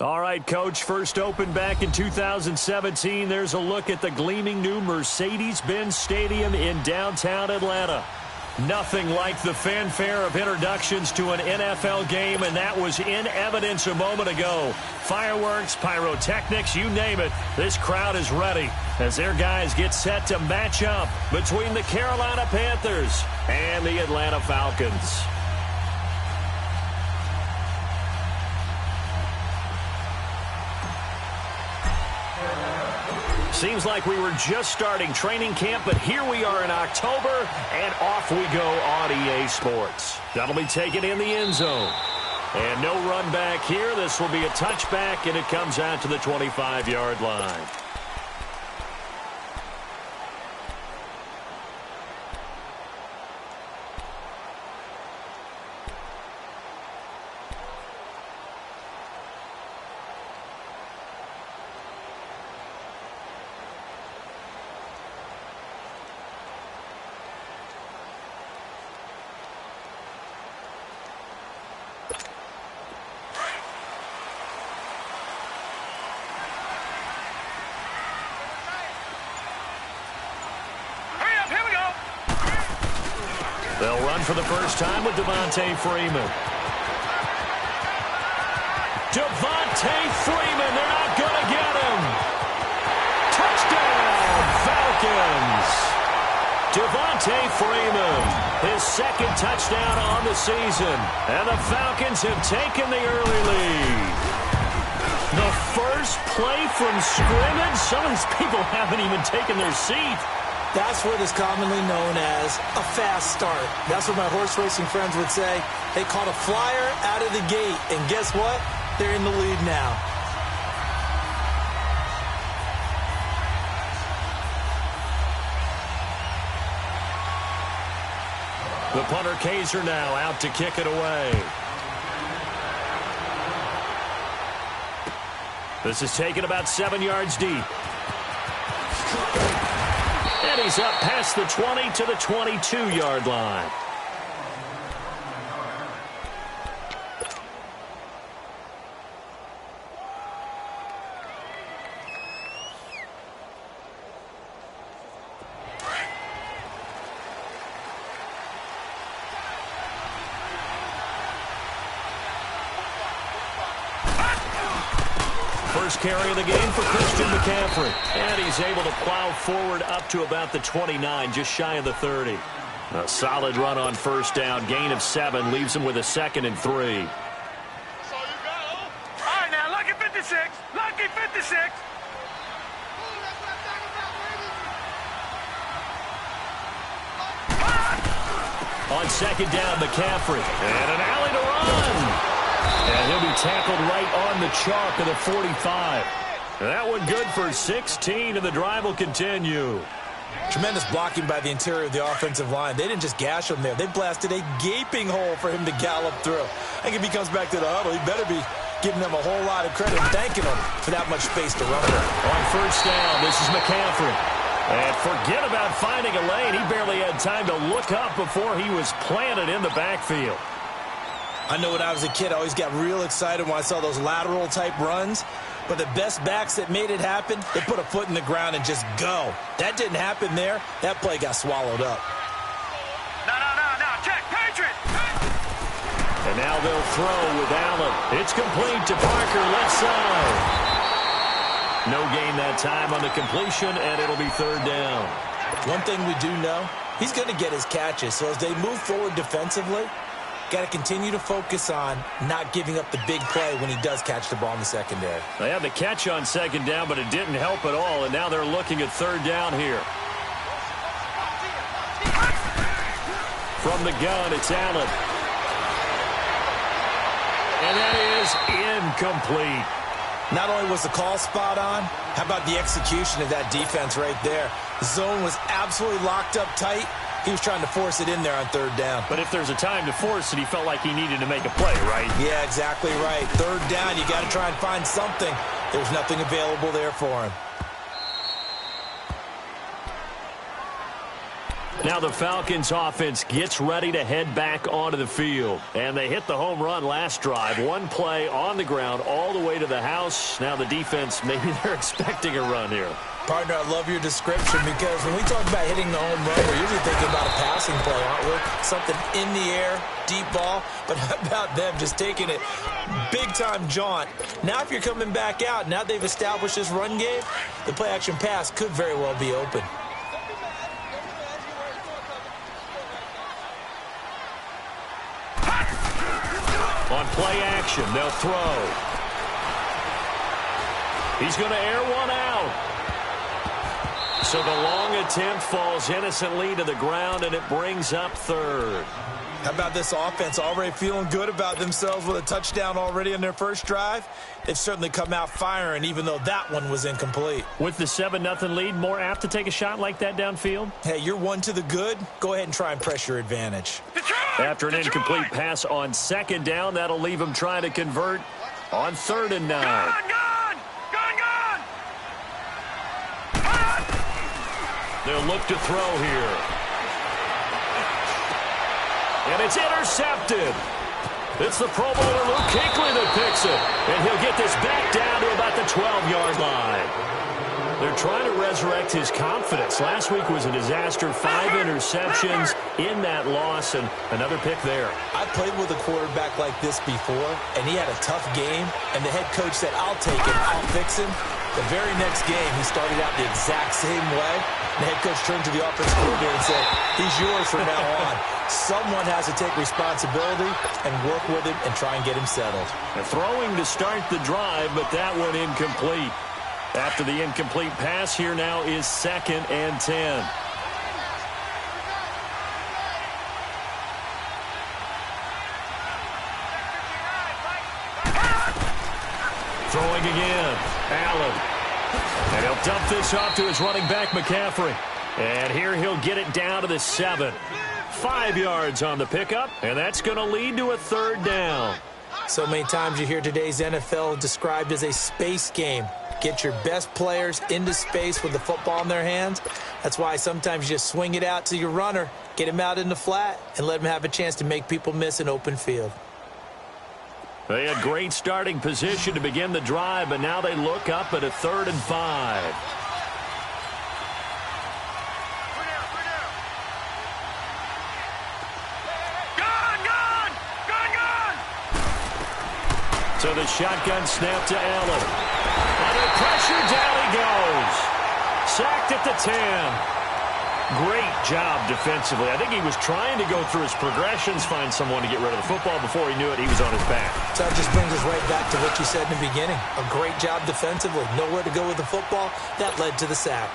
All right, Coach, first opened back in 2017. There's a look at the gleaming new Mercedes-Benz Stadium in downtown Atlanta. Nothing like the fanfare of introductions to an NFL game, and that was in evidence a moment ago. Fireworks, pyrotechnics, you name it. This crowd is ready as their guys get set to match up between the Carolina Panthers and the Atlanta Falcons. Seems like we were just starting training camp, but here we are in October, and off we go on EA Sports. That'll be taken in the end zone. And no run back here. This will be a touchback, and it comes out to the 25-yard line. They'll run for the first time with Devontae Freeman. Devontae Freeman, they're not going to get him. Touchdown, Falcons. Devontae Freeman, his second touchdown on the season. And the Falcons have taken the early lead. The first play from scrimmage. Some of these people haven't even taken their seat. That's what is commonly known as a fast start. That's what my horse racing friends would say. They caught a flyer out of the gate, and guess what? They're in the lead now. The punter Kaiser now out to kick it away. This is taken about 7 yards deep. And he's up past the 20 to the 22-yard line. First carry of the game for Christian McCaffrey. And he's able to plow forward up to about the 29, just shy of the 30. A solid run on first down. Gain of 7 leaves him with a 2nd and 3. All right, now, lucky 56. Lucky 56. On second down, McCaffrey. And an alley to run. And he'll be tackled right on the chalk of the 45. That one good for 16, and the drive will continue. Tremendous blocking by the interior of the offensive line. They didn't just gash him there. They blasted a gaping hole for him to gallop through. I think if he comes back to the huddle, he better be giving them a whole lot of credit and thanking them for that much space to run with. On first down, this is McCaffrey. And forget about finding a lane. He barely had time to look up before he was planted in the backfield. I know when I was a kid, I always got real excited when I saw those lateral-type runs. But the best backs that made it happen, they put a foot in the ground and just go. That didn't happen there. That play got swallowed up. No, check, Patriot. And now they'll throw with Allen. It's complete to Parker, left side. No gain that time on the completion, and it'll be third down. One thing we do know, he's going to get his catches. So as they move forward defensively, got to continue to focus on not giving up the big play when he does catch the ball in the secondary. They had the catch on second down, but it didn't help at all, and now they're looking at third down here. From the gun, it's Allen. And that is incomplete. Not only was the call spot on, how about the execution of that defense right there? The zone was absolutely locked up tight. He was trying to force it in there on third down. But if there's a time to force it, he felt like he needed to make a play, right? Yeah, exactly right. Third down, you got to try and find something. There's nothing available there for him. Now the Falcons offense gets ready to head back onto the field. And they hit the home run last drive. One play on the ground all the way to the house. Now the defense, maybe they're expecting a run here. Partner, I love your description because when we talk about hitting the home run, we're usually thinking about a passing play, aren't we? Something in the air, deep ball. But how about them just taking it big-time jaunt? Now if you're coming back out, now they've established this run game, the play-action pass could very well be open. On play action, they'll throw. He's going to air one out. So the long attempt falls innocently to the ground, and it brings up third. How about this offense already feeling good about themselves with a touchdown already in their first drive? They've certainly come out firing, even though that one was incomplete. With the 7-0 lead, more apt to take a shot like that downfield? Hey, you're one to the good. Go ahead and try and press your advantage. After an incomplete pass on second down, that'll leave him trying to convert on 3rd and 9. Gone! They'll look to throw here. And it's intercepted. It's the Pro Bowler Luke Kuechly that picks it. And he'll get this back down to about the 12-yard line. They're trying to resurrect his confidence. Last week was a disaster. 5 interceptions in that loss, and another pick there. I played with a quarterback like this before, and he had a tough game, and the head coach said, I'll take it, I'll fix him. The very next game, he started out the exact same way. The head coach turned to the offensive coordinator and said, he's yours from now on. Someone has to take responsibility and work with him and try and get him settled. And throwing to start the drive, but that one incomplete. After the incomplete pass, here now is 2nd and 10. Throwing again. Allen. And he'll dump this off to his running back, McCaffrey. And here he'll get it down to the 7. 5 yards on the pickup, and that's going to lead to a 3rd down. So many times you hear today's NFL described as a space game. Get your best players into space with the football in their hands. That's why sometimes you just swing it out to your runner, get him out in the flat, and let him have a chance to make people miss an open field. They had great starting position to begin the drive, but now they look up at a 3rd and 5. So the shotgun snap to Allen. Under pressure, down he goes. Sacked at the 10. Great job defensively. I think he was trying to go through his progressions, find someone to get rid of the football. Before he knew it, he was on his back. So that just brings us right back to what you said in the beginning. A great job defensively. Nowhere to go with the football. That led to the sack.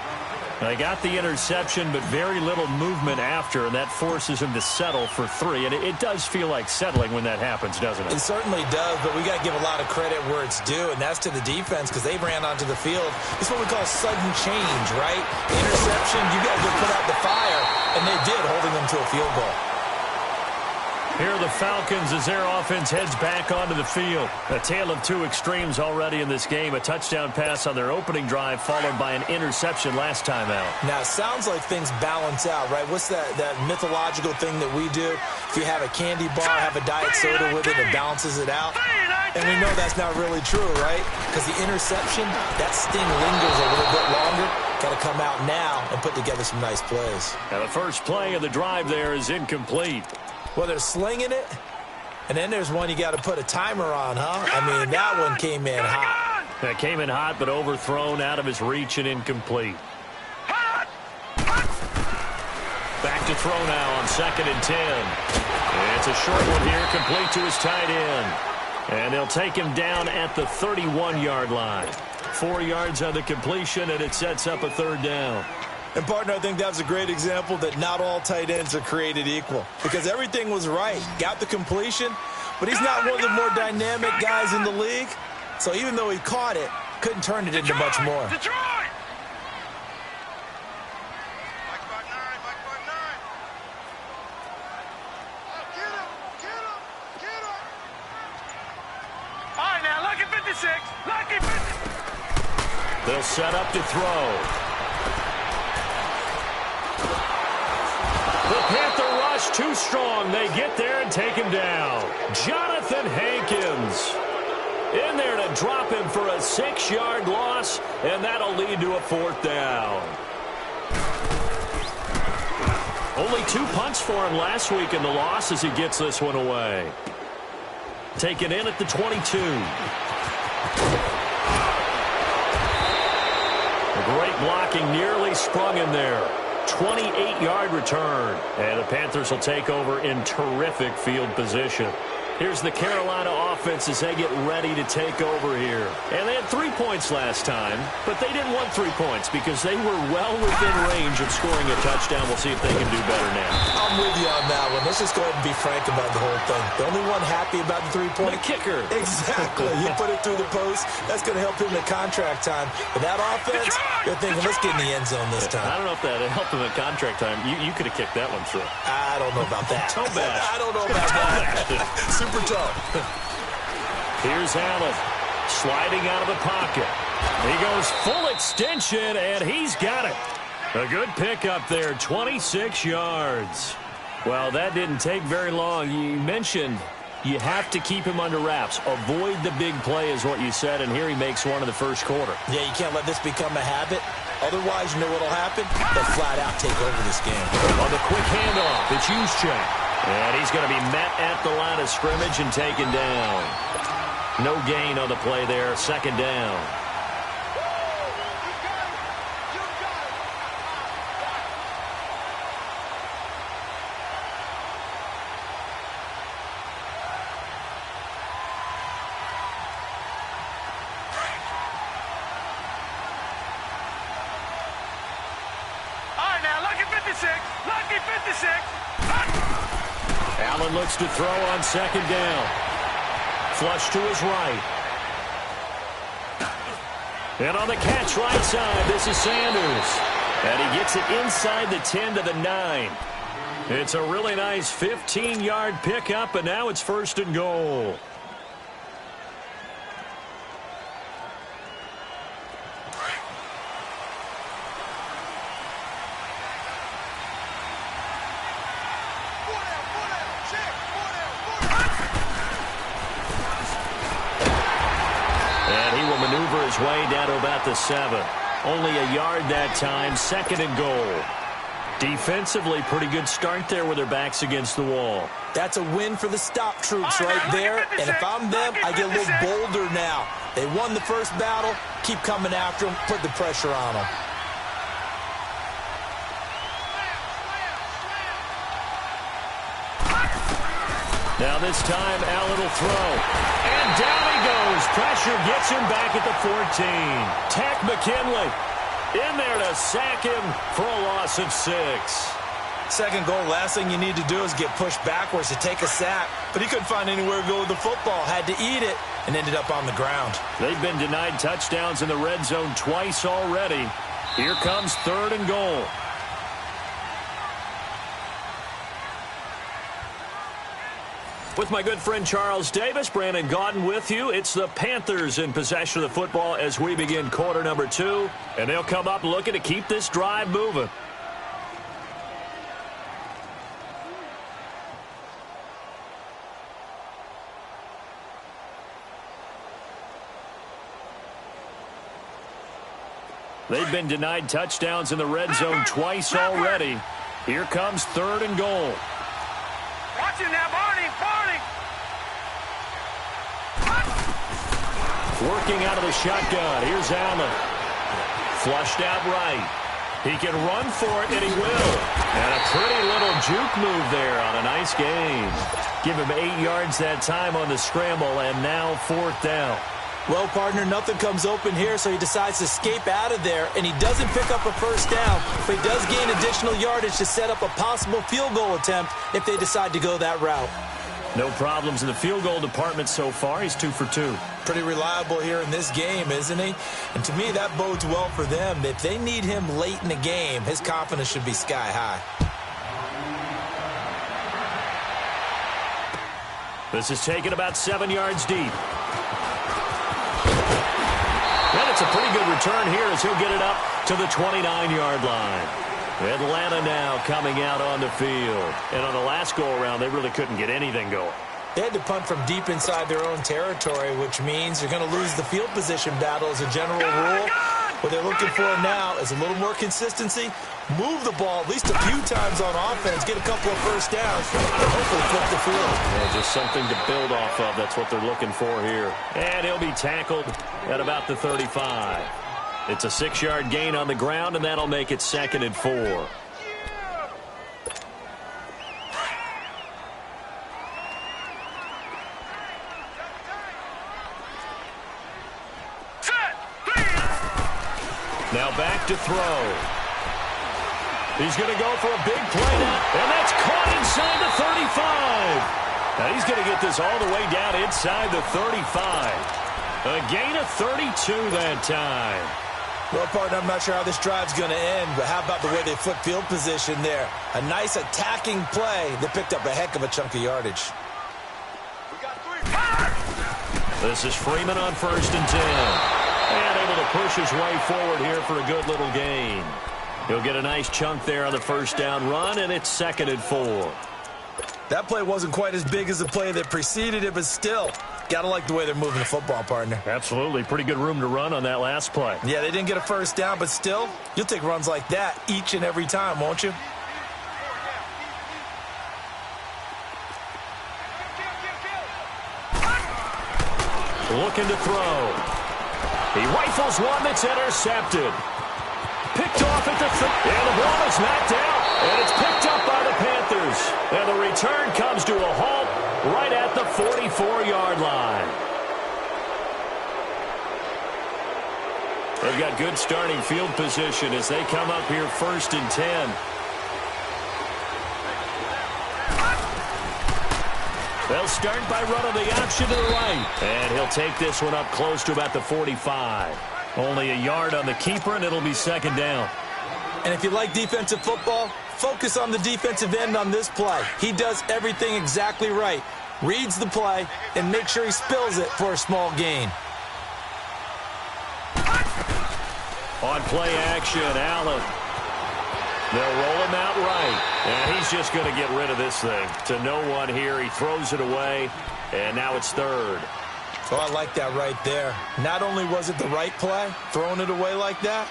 They got the interception, but very little movement after, and that forces him to settle for 3. And it does feel like settling when that happens, doesn't it? It certainly does, but we got to give a lot of credit where it's due, and that's to the defense because they ran onto the field. It's what we call sudden change, right? The interception, you got to go put out the fire, and they did, holding them to a field goal. Here are the Falcons as their offense heads back onto the field. A tale of two extremes already in this game. A touchdown pass on their opening drive followed by an interception last time out. Now, it sounds like things balance out, right? What's that mythological thing that we do? If you have a candy bar, have a diet soda with it, it balances it out. And we know that's not really true, right? Because the interception, that sting lingers a little bit longer. Got to come out now and put together some nice plays. Now, the first play of the drive there is incomplete. Well, they're slinging it, and then there's one you got to put a timer on, huh? I mean, that one came in hot. That came in hot, but overthrown out of his reach and incomplete. Back to throw now on 2nd and 10. It's a short one here, complete to his tight end. And they'll take him down at the 31-yard line. 4 yards on the completion, and it sets up a 3rd down. And, partner, I think that was a great example that not all tight ends are created equal. Because everything was right. Got the completion, but he's not one of the more dynamic guys in the league. So even though he caught it, couldn't turn it into much more. Detroit! All right, now, lucky 56. Lucky 56. They'll set up to throw. The Panther rush too strong. They get there and take him down. Jonathan Hankins in there to drop him for a 6-yard loss, and that'll lead to a 4th down. Only 2 punts for him last week in the loss as he gets this one away. Taken in at the 22. Great blocking, nearly sprung him there. 28-yard return. And the Panthers will take over in terrific field position. Here's the Carolina offense as they get ready to take over here. And they had 3 points last time, but they didn't want 3 points because they were well within range of scoring a touchdown. We'll see if they can do better now. I'm with you on that one. Let's just go ahead and be frank about the whole thing. The only one happy about the 3-point? The kicker. Exactly. You put it through the post. That's going to help him in contract time. But that offense, they're thinking, let's get in the end zone this time. I don't know if that helped him in contract time. You could have kicked that one through. I don't know about that. Toe bash. I don't know about that. Super tough. Here's Allen sliding out of the pocket. He goes full extension, and he's got it. A good pickup there, 26 yards. Well, that didn't take very long. You mentioned you have to keep him under wraps. Avoid the big play is what you said, and here he makes one in the first quarter. Yeah, you can't let this become a habit. Otherwise, you know what will happen? They'll flat out take over this game. On the quick handoff, it's Juszczyk. And he's going to be met at the line of scrimmage and taken down. No gain on the play there. 2nd down. All right, now, lucky 56. Lucky 56. Allen looks to throw on 2nd down. Flush to his right. And on the catch right side, this is Sanders. And he gets it inside the 10 to the 9. It's a really nice 15-yard pickup, and now it's 1st and goal. Maneuver his way down to about the 7. Only a yard that time. 2nd and goal. Defensively, pretty good start there with their backs against the wall. That's a win for the stop troops right there. And if I'm them, I get a little bolder now. They won the first battle. Keep coming after them. Put the pressure on them. Now this time, Allen will throw. And down he goes. Pressure gets him back at the 14. Tack McKinley in there to sack him for a loss of 6. 2nd goal, last thing you need to do is get pushed backwards to take a sack. But he couldn't find anywhere to go with the football. Had to eat it and ended up on the ground. They've been denied touchdowns in the red zone twice already. Here comes 3rd and goal. With my good friend Charles Davis, Brandon Gaudin with you. It's the Panthers in possession of the football as we begin quarter number 2. And they'll come up looking to keep this drive moving. They've been denied touchdowns in the red zone twice already. Here comes 3rd and goal. Watch it now, Barney. Working out of the shotgun. Here's Allen. Flushed out right. He can run for it, and he will. And a pretty little juke move there on a nice game. Give him 8 yards that time on the scramble, and now 4th down. Well, partner, nothing comes open here, so he decides to escape out of there, and he doesn't pick up a 1st down, but he does gain additional yardage to set up a possible field goal attempt if they decide to go that route. No problems in the field goal department so far. He's 2 for 2. Pretty reliable here in this game, isn't he? And to me, that bodes well for them. If they need him late in the game, his confidence should be sky high. This is taken about 7 yards deep. And it's a pretty good return here as he'll get it up to the 29-yard line. Atlanta now coming out on the field. And on the last go-around, they really couldn't get anything going. They had to punt from deep inside their own territory, which means you're going to lose the field position battle as a general rule. What they're looking for now is a little more consistency. Move the ball at least a few times on offense. Get a couple of first downs. And hopefully flip the field. Yeah, just something to build off of. That's what they're looking for here. And he'll be tackled at about the 35. It's a 6-yard gain on the ground, and that'll make it 2nd and 4. Now back to throw. He's going to go for a big play now, and that's caught inside the 35. Now he's going to get this all the way down inside the 35. A gain of 32 that time. Well, partner, I'm not sure how this drive's going to end, but how about the way they flip field position there? A nice attacking play that picked up a heck of a chunk of yardage. This is Freeman on 1st and 10. And able to push his way forward here for a good little gain. He'll get a nice chunk there on the first down run, and it's 2nd and 4. That play wasn't quite as big as the play that preceded it, but still, gotta like the way they're moving the football, partner. Absolutely. Pretty good room to run on that last play. Yeah, they didn't get a first down, but still, you'll take runs like that each and every time, won't you? Looking to throw. He rifles one that's intercepted. Picked off at the and the ball is knocked out. And it's picked up by the Panthers. And the return comes to a halt right at the 44-yard line. They've got good starting field position as they come up here 1st and 10. They'll start by running the option to the right. And he'll take this one up close to about the 45. Only a yard on the keeper, and it'll be 2nd down. And if you like defensive football, focus on the defensive end on this play. He does everything exactly right. Reads the play and makes sure he spills it for a small gain. On play action, Allen. They'll roll him out right. And he's just going to get rid of this thing. To no one here. He throws it away. And now it's 3rd. Oh, I like that right there. Not only was it the right play, throwing it away like that,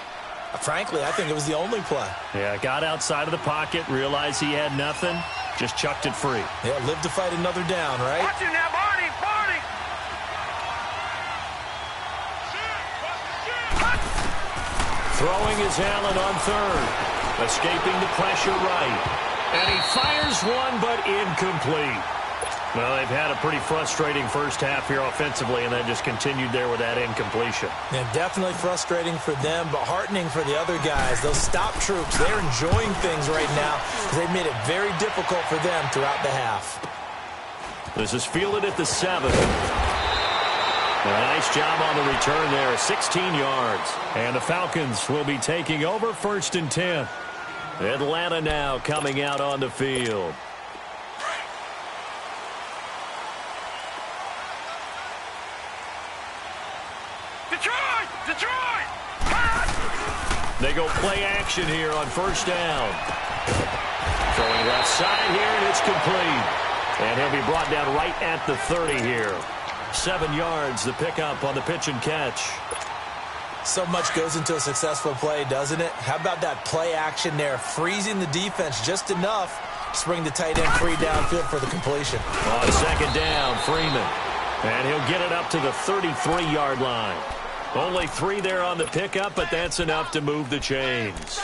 frankly, I think it was the only play. Yeah, got outside of the pocket, realized he had nothing, just chucked it free. Yeah, live to fight another down, right? Watch it now, Barney, Barney. Throwing is Allen on 3rd. Escaping the pressure right. And he fires one, but incomplete. Well, they've had a pretty frustrating first half here offensively, and then just continued there with that incompletion. Yeah, definitely frustrating for them, but heartening for the other guys. Those stop troops, they're enjoying things right now because they've made it very difficult for them throughout the half. This is fielded at the 7. A nice job on the return there, 16 yards. And the Falcons will be taking over 1st and 10. Atlanta now coming out on the field. Detroit! Detroit! They go play action here on 1st down. Throwing left side here, and it's complete. And he'll be brought down right at the 30 here. 7 yards, the pickup on the pitch and catch. So much goes into a successful play, doesn't it? How about that play action there, freezing the defense just enough to bring the tight end free downfield for the completion. On 2nd down, Freeman. And he'll get it up to the 33-yard line. Only 3 there on the pickup, but that's enough to move the chains.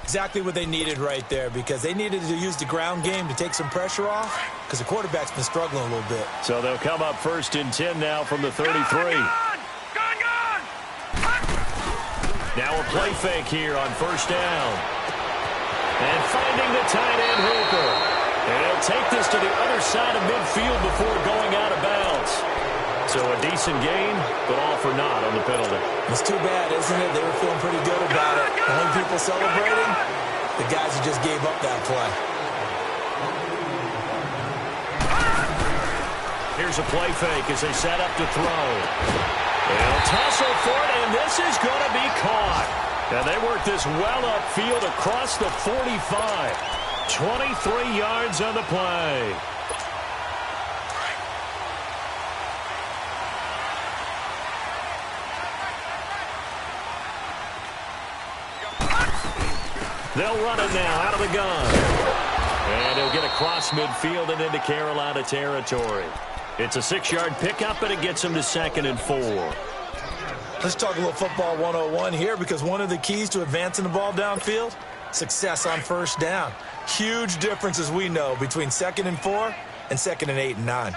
Exactly what they needed right there, because they needed to use the ground game to take some pressure off, because the quarterback's been struggling a little bit. So they'll come up 1st and 10 now from the 33. Gone! Now a play fake here on 1st down. And finding the tight end Hooper. And he'll take this to the other side of midfield before going out of bounds. So a decent gain, but all for naught on the penalty. It's too bad, isn't it? They were feeling pretty good about it. The only people celebrating, the guys who just gave up that play. Here's a play fake as they set up to throw. They'll tussle for it, and this is going to be caught. And they work this well upfield across the 45. 23 yards on the play. They'll run it now out of the gun. And he'll get across midfield and into Carolina territory. It's a 6-yard pickup, and it gets him to 2nd and 4. Let's talk a little football 101 here, because one of the keys to advancing the ball downfield, success on first down. Huge difference, as we know, between 2nd and 4 and 2nd and 8 and 9.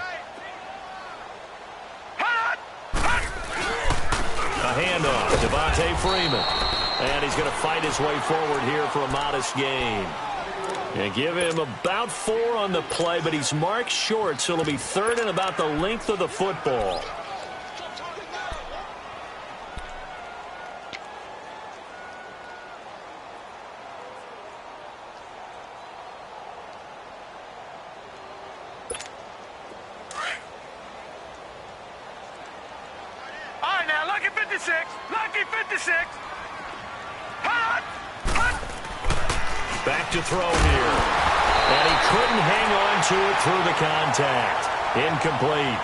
A handoff, Devontae Freeman. And he's going to fight his way forward here for a modest gain. And give him about 4 on the play, but he's marked short, so it'll be 3rd and about the length of the football. All right, now, lucky 56. Lucky 56. Back to throw here. And he couldn't hang on to it through the contact. Incomplete.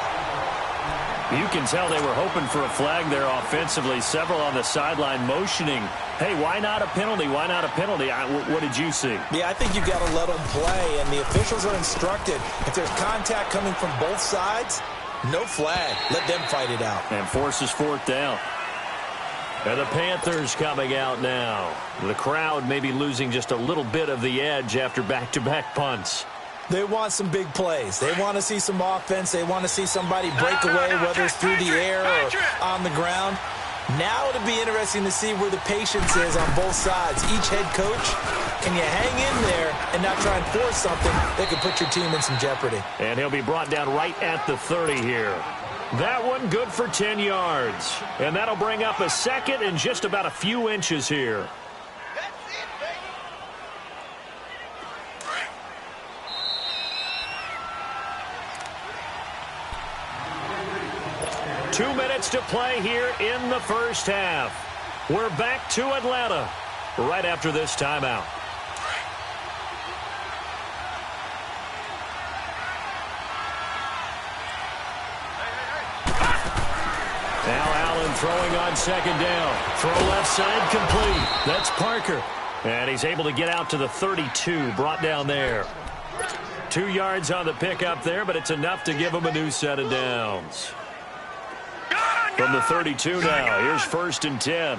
You can tell they were hoping for a flag there offensively. Several on the sideline motioning, hey, why not a penalty? Why not a penalty? What did you see? Yeah, I think you've got to let them play, and the officials are instructed. If there's contact coming from both sides, no flag. Let them fight it out. And forces 4th down. And the Panthers coming out now. The crowd may be losing just a little bit of the edge after back-to-back punts. They want some big plays. They want to see some offense. They want to see somebody break away, whether it's through the air or on the ground. Now it'll be interesting to see where the patience is on both sides. Each head coach, can you hang in there and not try and force something that could put your team in some jeopardy? And he'll be brought down right at the 30 here. That one good for 10 yards. And that'll bring up a 2nd and just about a few inches here. 2 minutes to play here in the first half. We're back to Atlanta right after this timeout. Now Allen throwing on 2nd down. Throw left side complete. That's Parker. And he's able to get out to the 32, brought down there. 2 yards on the pickup there, but it's enough to give him a new set of downs. From the 32 now, here's 1st and 10.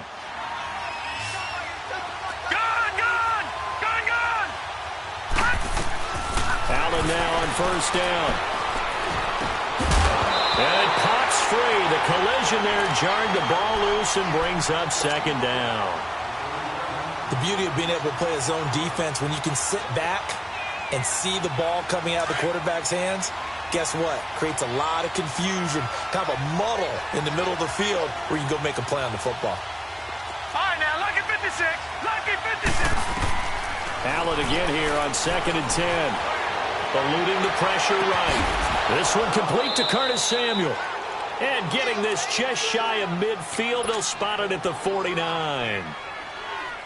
Allen now on 1st down. And it pops free. The collision there jarred the ball loose and brings up 2nd down. The beauty of being able to play a zone defense, when you can sit back and see the ball coming out of the quarterback's hands, guess what? Creates a lot of confusion, kind of a muddle in the middle of the field where you can go make a play on the football. All right, now, lucky 56. Lucky 56. Allen again here on 2nd and 10. Eluding the pressure right. This one complete to Curtis Samuel. And getting this just shy of midfield. They'll spot it at the 49.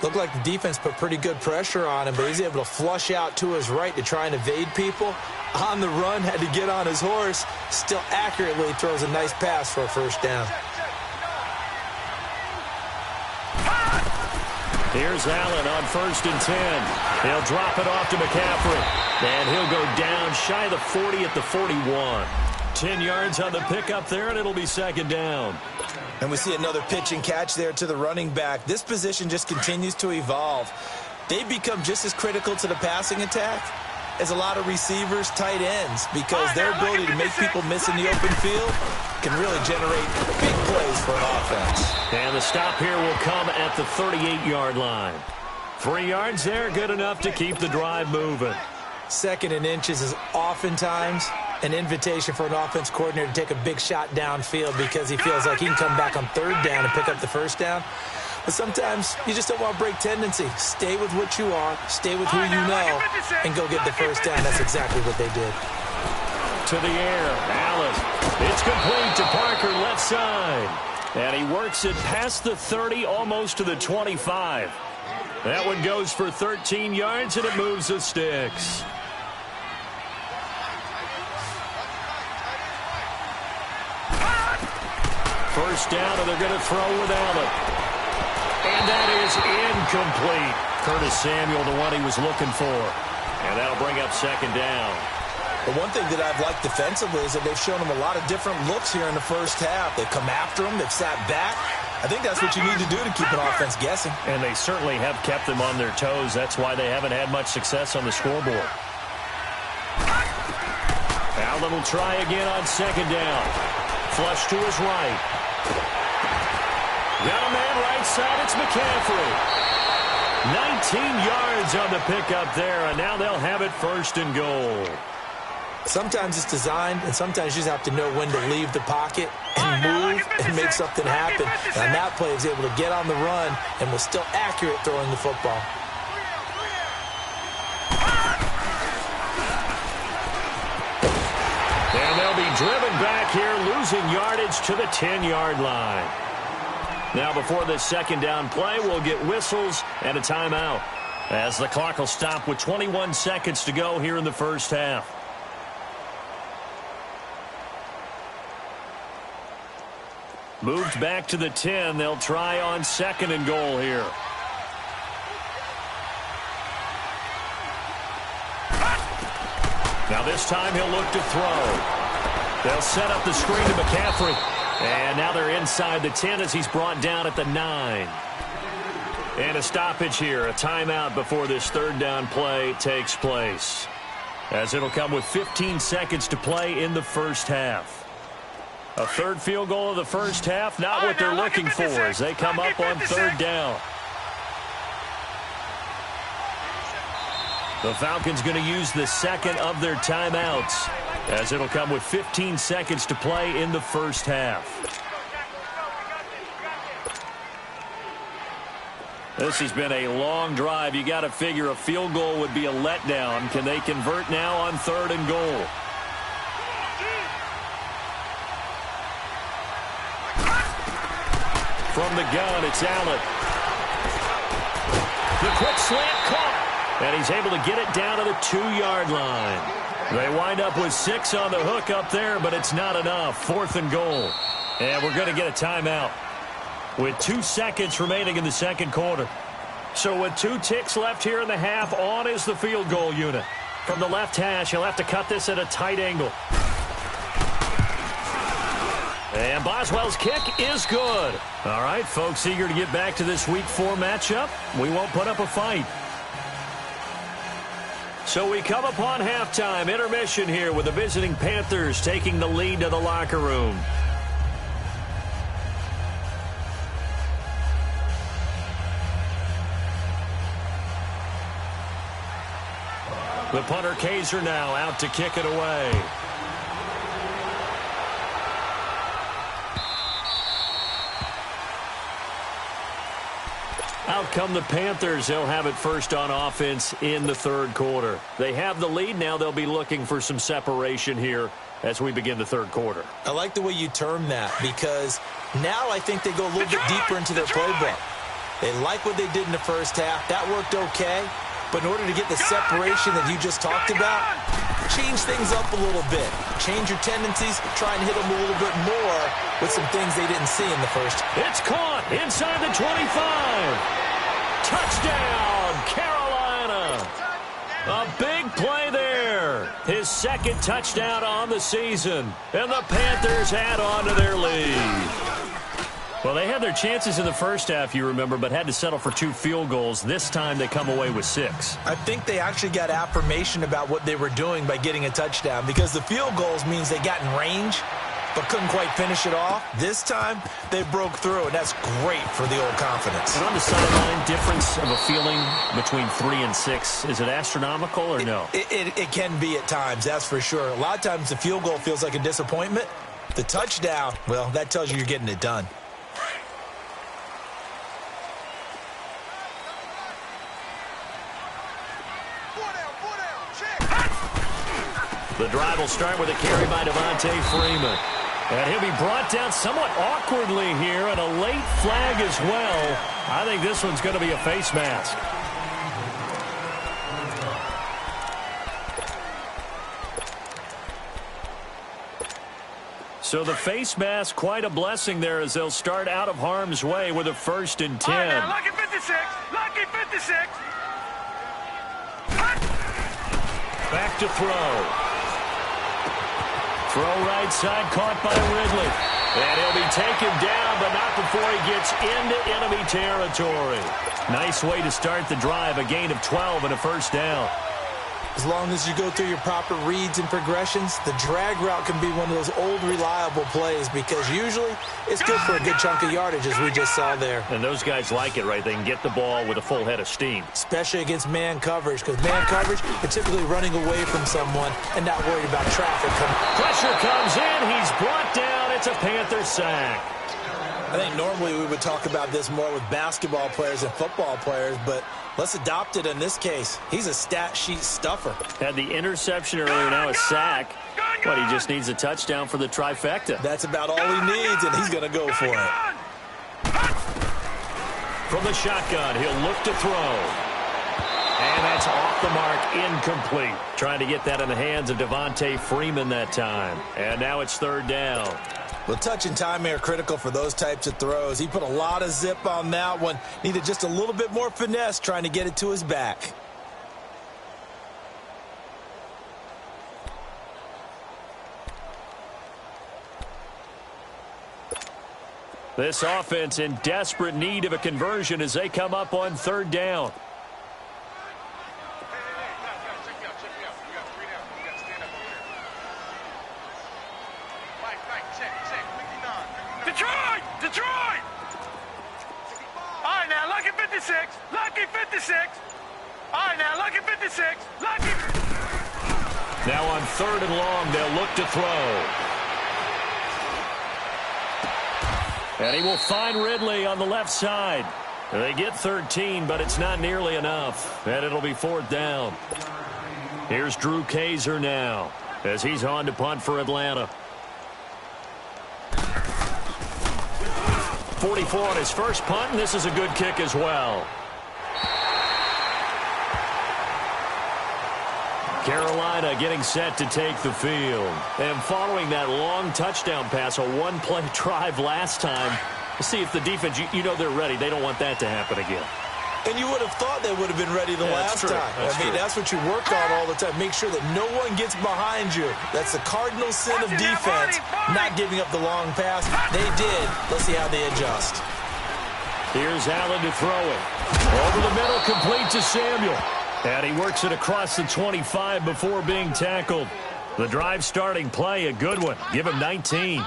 Looked like the defense put pretty good pressure on him, but he's able to flush out to his right to try and evade people. On the run, had to get on his horse. Still accurately throws a nice pass for a 1st down. Here's Allen on 1st and 10. He'll drop it off to McCaffrey. And he'll go down shy of the 40 at the 41. 10 yards on the pickup there, and it'll be 2nd down. And we see another pitch and catch there to the running back. This position just continues to evolve. They become just as critical to the passing attack as a lot of receivers, tight ends, because their ability to make people miss in the open field can really generate big plays for an offense. And the stop here will come at the 38-yard line. 3 yards there, good enough to keep the drive moving. 2nd and inches is oftentimes an invitation for an offense coordinator to take a big shot downfield because he feels like he can come back on 3rd down and pick up the 1st down. But sometimes you just don't want to break tendency. Stay with what you are, stay with who you know, and go get the 1st down. That's exactly what they did. To the air, Allen. It's complete to Parker, left side. And he works it past the 30, almost to the 25. That one goes for 13 yards, and it moves the sticks. First down, and they're going to throw without it. And that is incomplete. Curtis Samuel, the one he was looking for. And that'll bring up second down. The one thing that I've liked defensively is that they've shown him a lot of different looks here in the first half. They've come after him. They've sat back. I think that's what you need to do to keep an offense guessing. And they certainly have kept them on their toes. That's why they haven't had much success on the scoreboard. Allen will try again on second down. Flush to his right. Got a man right side. It's McCaffrey. 19 yards on the pickup there, and now they'll have it first and goal. Sometimes it's designed, and sometimes you just have to know when to leave the pocket and move and make something happen. And on that play, he was able to get on the run and was still accurate throwing the football. And they'll be driven back here, losing yardage to the 10-yard line. Now, before this second down play, we'll get whistles and a timeout, as the clock will stop with 21 seconds to go here in the first half. Moved back to the 10. They'll try on second and goal here. Now this time he'll look to throw. They'll set up the screen to McCaffrey. And now they're inside the 10 as he's brought down at the 9. And a stoppage here, a timeout before this third down play takes place, as it'll come with 15 seconds to play in the first half. A third field goal of the first half, not what they're looking for as they come up on third down. The Falcons going to use the second of their timeouts, as it'll come with 15 seconds to play in the first half. This has been a long drive. You got to figure a field goal would be a letdown. Can they convert now on third and goal? From the gun, it's Allen. The quick slant caught, and he's able to get it down to the 2-yard line. They wind up with 6 on the hook up there, but it's not enough. Fourth and goal. And we're going to get a timeout with 2 seconds remaining in the second quarter. So with 2 ticks left here in the half, on is the field goal unit. From the left hash, he'll have to cut this at a tight angle. And Boswell's kick is good. All right, folks, eager to get back to this Week 4 matchup. We won't put up a fight. So we come upon halftime, intermission here with the visiting Panthers taking the lead to the locker room. The punter Kaiser now out to kick it away. Out come the Panthers. They'll have it first on offense in the third quarter. They have the lead. Now they'll be looking for some separation here as we begin the third quarter. I like the way you term that, because now I think they go a little bit deeper into their playbook. They like what they did in the first half. That worked okay. But in order to get the separation that you just talked about, change things up a little bit. Change your tendencies. Try and hit them a little bit more with some things they didn't see in the first. It's caught inside the 25. Touchdown, Carolina. A big play there. His second touchdown on the season. And the Panthers add on to their lead. Well, they had their chances in the first half, you remember, but had to settle for 2 field goals. This time they come away with 6. I think they actually got affirmation about what they were doing by getting a touchdown, because the field goals means they got in range but couldn't quite finish it off. This time they broke through, and that's great for the old confidence. And on the sideline, difference of a feeling between 3 and 6, is it astronomical or no? It can be at times, that's for sure. A lot of times the field goal feels like a disappointment. The touchdown, well, that tells you you're getting it done. The drive will start with a carry by Devontae Freeman. And he'll be brought down somewhat awkwardly here, and a late flag as well. I think this one's going to be a face mask. So the face mask, quite a blessing there as they'll start out of harm's way with a 1st and 10. All right, now, lucky 56. Lucky 56. Back to throw. Throw right side, caught by Ridley. And he'll be taken down, but not before he gets into enemy territory. Nice way to start the drive, a gain of 12 and a 1st down. As long as you go through your proper reads and progressions, the drag route can be one of those old reliable plays because usually it's good for a good chunk of yardage, as we just saw there. And those guys like it, right? They can get the ball with a full head of steam. Especially against man coverage, because man coverage, you're typically running away from someone and not worried about traffic. Pressure comes in. He's brought down. It's a Panther sack. I think normally we would talk about this more with basketball players and football players, but let's adopt it in this case. He's a stat sheet stuffer. Had the interception earlier, now a sack. But he just needs a touchdown for the trifecta. That's about all he needs, and he's going to go for it. From the shotgun, he'll look to throw. And that's off the mark, incomplete. Trying to get that in the hands of Devontae Freeman that time. And now it's 3rd down. Well, touch and timing are critical for those types of throws. He put a lot of zip on that one. Needed just a little bit more finesse trying to get it to his back. This offense in desperate need of a conversion as they come up on 3rd down. Detroit! All right, now, lucky 56. Lucky 56. All right, now, lucky 56. Lucky. Now on 3rd and long, they'll look to throw. And he will find Ridley on the left side. They get 13, but it's not nearly enough. And it'll be 4th down. Here's Drew Kaiser now as he's on to punt for Atlanta. 44 on his first punt, and this is a good kick as well. Carolina getting set to take the field. And following that long touchdown pass, a one-play drive last time, we'll see if the defense, you know they're ready. They don't want that to happen again. And you would have thought they would have been ready the last time. That's what you work on all the time. Make sure that no one gets behind you. That's the cardinal sin of defense, not giving up the long pass. They did. Let's see how they adjust. Here's Allen to throw it. Over the middle, complete to Samuel. And he works it across the 25 before being tackled. The drive starting play, a good one. Give him 19.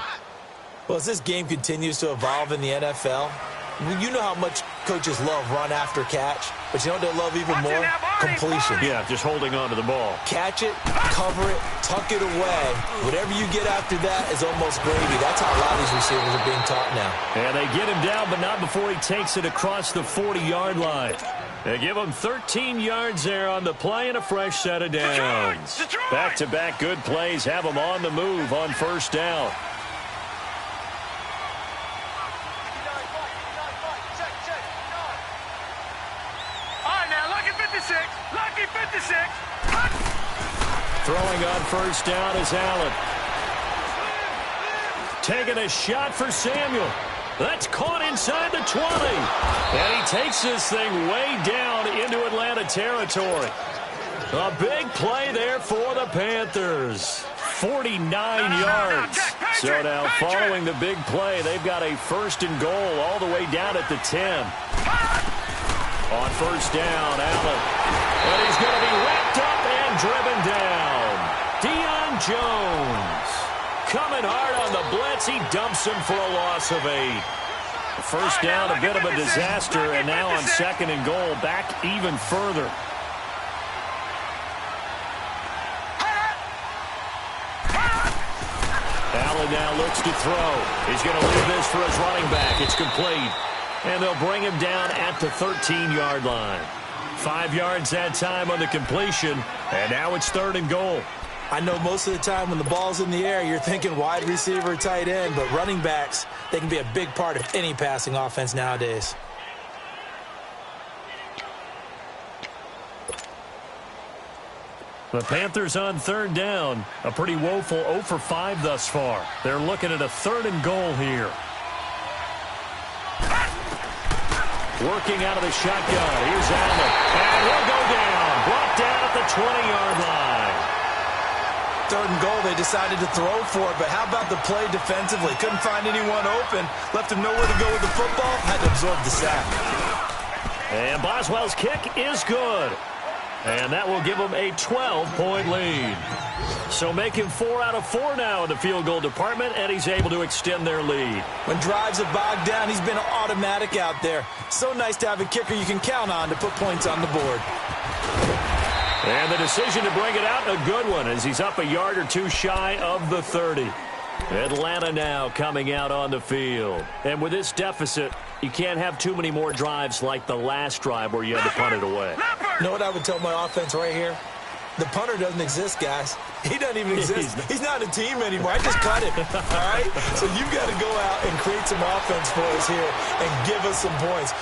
Well, as this game continues to evolve in the NFL, you know how much coaches love run after catch, but you know what they love even more? Completion. Yeah, just holding on to the ball. Catch it, cover it, tuck it away. Whatever you get after that is almost gravy. That's how a lot of these receivers are being taught now. And they get him down, but not before he takes it across the 40-yard line. They give him 13 yards there on the play and a fresh set of downs. Back-to-back good plays have him on the move on 1st down. Lucky 56. Throwing on 1st down is Allen. Taking a shot for Samuel. That's caught inside the 20. And he takes this thing way down into Atlanta territory. A big play there for the Panthers. 49 yards. So now following the big play, they've got a 1st and goal all the way down at the 10. On 1st down, Allen. And he's going to be wrapped up and driven down. Deion Jones coming hard on the blitz. He dumps him for a loss of 8. 1st down, a bit of a disaster, and now on 2nd and goal, back even further. Allen now looks to throw. He's going to leave this for his running back. It's complete. And they'll bring him down at the 13-yard line. 5 yards that time on the completion, and now it's 3rd and goal. I know most of the time when the ball's in the air, you're thinking wide receiver, tight end, but running backs, they can be a big part of any passing offense nowadays. The Panthers on third down. A pretty woeful 0 for 5 thus far. They're looking at a 3rd and goal here. Working out of the shotgun. Here's Allen. And he'll go down. Brought down at the 20-yard line. 3rd and goal, they decided to throw for it, but how about the play defensively? Couldn't find anyone open. Left him nowhere to go with the football. Had to absorb the sack. And Boswell's kick is good. And that will give them a 12-point lead. So making 4 out of 4 now in the field goal department, and he's able to extend their lead. When drives are bogged down, he's been automatic out there. So nice to have a kicker you can count on to put points on the board. And the decision to bring it out, a good one, as he's up a yard or 2 shy of the 30. Atlanta now coming out on the field. And with this deficit, you can't have too many more drives like the last drive where you had to punt it away. You know what I would tell my offense right here? The punter doesn't exist, guys. He doesn't even exist. He's not a team anymore. I just cut him, all right? So you've got to go out and create some offense for us here and give us some points.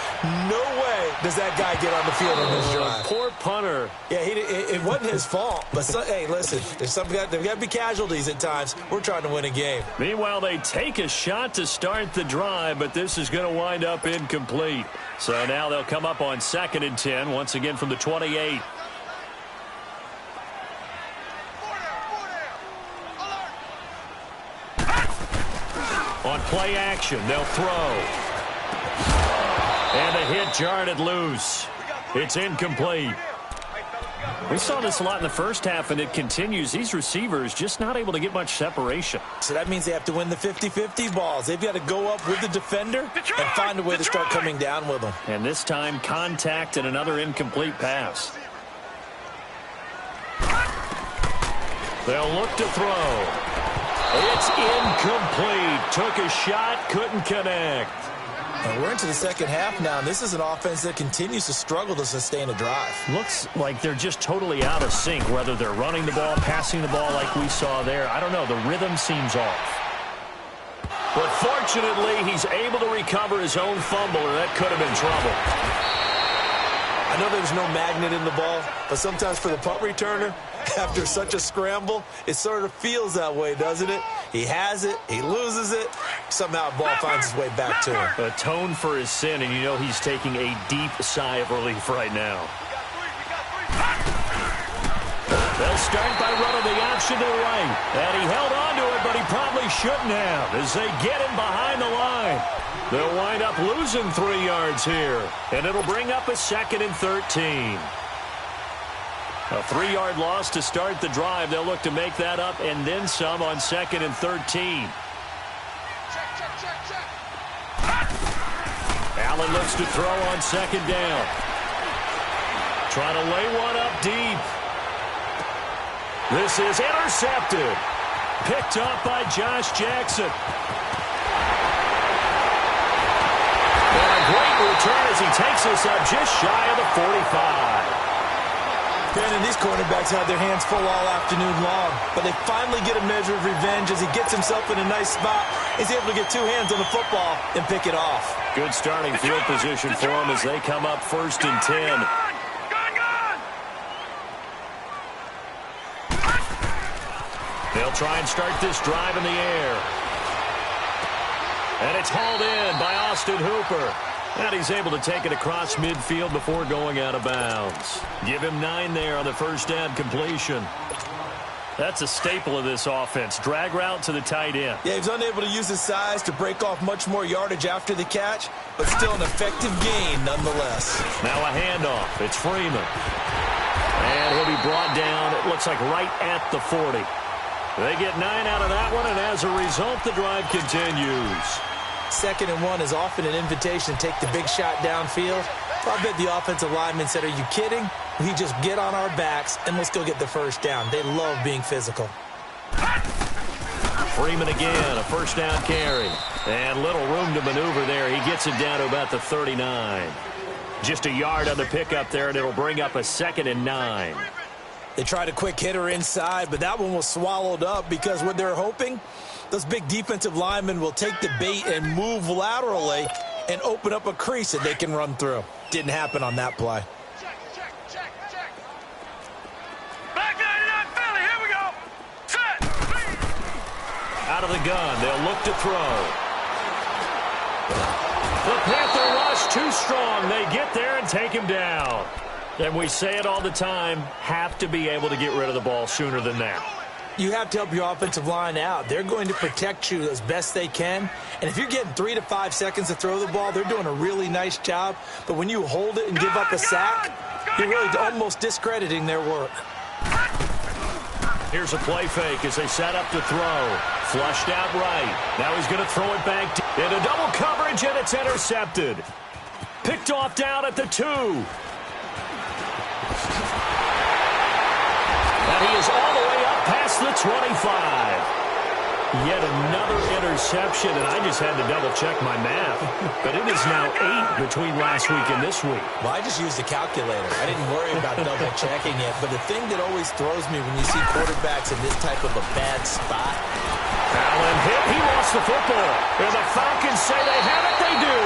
No way does that guy get on the field on this drive. Poor punter. Yeah, it wasn't his fault. But, hey, listen, there's got to be casualties at times. We're trying to win a game. Meanwhile, they take a shot to start the drive, but this is going to wind up incomplete. So now they'll come up on 2nd and 10, once again from the 28. On play action, they'll throw. And a hit jarred it loose. It's incomplete. We saw this a lot in the first half, and it continues. These receivers just not able to get much separation. So that means they have to win the 50-50 balls. They've got to go up with the defender and find a way to start coming down with them. And this time, contact and another incomplete pass. They'll look to throw. It's incomplete. Took a shot, couldn't connect. And we're into the second half now, and this is an offense that continues to struggle to sustain a drive. Looks like they're just totally out of sync, whether they're running the ball, passing the ball like we saw there. I don't know. The rhythm seems off. But fortunately, he's able to recover his own fumble, or that could have been trouble. I know there's no magnet in the ball, but sometimes for the punt returner, after such a scramble, it sort of feels that way, doesn't it? He has it, he loses it, somehow the ball finds its way back to him. Atone for his sin, and you know he's taking a deep sigh of relief right now. They'll start by running the option to the right, and he held on to it, but he probably shouldn't have as they get him behind the line. They'll wind up losing 3 yards here, and it'll bring up a 2nd and 13. A 3-yard loss to start the drive. They'll look to make that up and then some on 2nd and 13. Allen looks to throw on 2nd down. Trying to lay one up deep. This is intercepted. Picked up by Josh Jackson. And a great return as he takes this up just shy of the 45. Brandon, these quarterbacks had their hands full all afternoon long, but they finally get a measure of revenge as he gets himself in a nice spot. He's able to get 2 hands on the football and pick it off. Good starting field position for him as they come up 1st and 10. They'll try and start this drive in the air. And it's hauled in by Austin Hooper. And he's able to take it across midfield before going out of bounds. Give him 9 there on the first down completion. That's a staple of this offense. Drag route to the tight end. Yeah, he's unable to use his size to break off much more yardage after the catch, but still an effective gain nonetheless. Now a handoff. It's Freeman. And he'll be brought down, it looks like right at the 40. They get 9 out of that one, and as a result, the drive continues. 2nd and 1 is often an invitation to take the big shot downfield. I bet the offensive lineman said, are you kidding? We just get on our backs and let's go get the first down. They love being physical. Freeman again, a first down carry. And little room to maneuver there. He gets it down to about the 39. Just a yard on the pickup there, and it'll bring up a 2nd and 9. They tried a quick hitter inside, but that one was swallowed up because what they're hoping, those big defensive linemen will take the bait and move laterally and open up a crease that they can run through. Didn't happen on that play. Back 99 Philly, here we go. Set. Out of the gun, they'll look to throw. The Panther rush too strong. They get there and take him down. And we say it all the time, have to be able to get rid of the ball sooner than that. You have to help your offensive line out. They're going to protect you as best they can. And if you're getting 3 to 5 seconds to throw the ball, they're doing a really nice job. But when you hold it and give up a sack, you're really almost discrediting their work. Here's a play fake as they set up to throw. Flushed out right. Now he's going to throw it back into double coverage, and it's intercepted. Picked off down at the 2. And he is all the way up past the 25. Yet another interception, and I just had to double-check my math. But it is now 8 between last week and this week. Well, I just used the calculator. I didn't worry about double-checking it. But the thing that always throws me when you see quarterbacks in this type of a bad spot. Allen hit. He lost the football. And the Falcons say they have it. They do.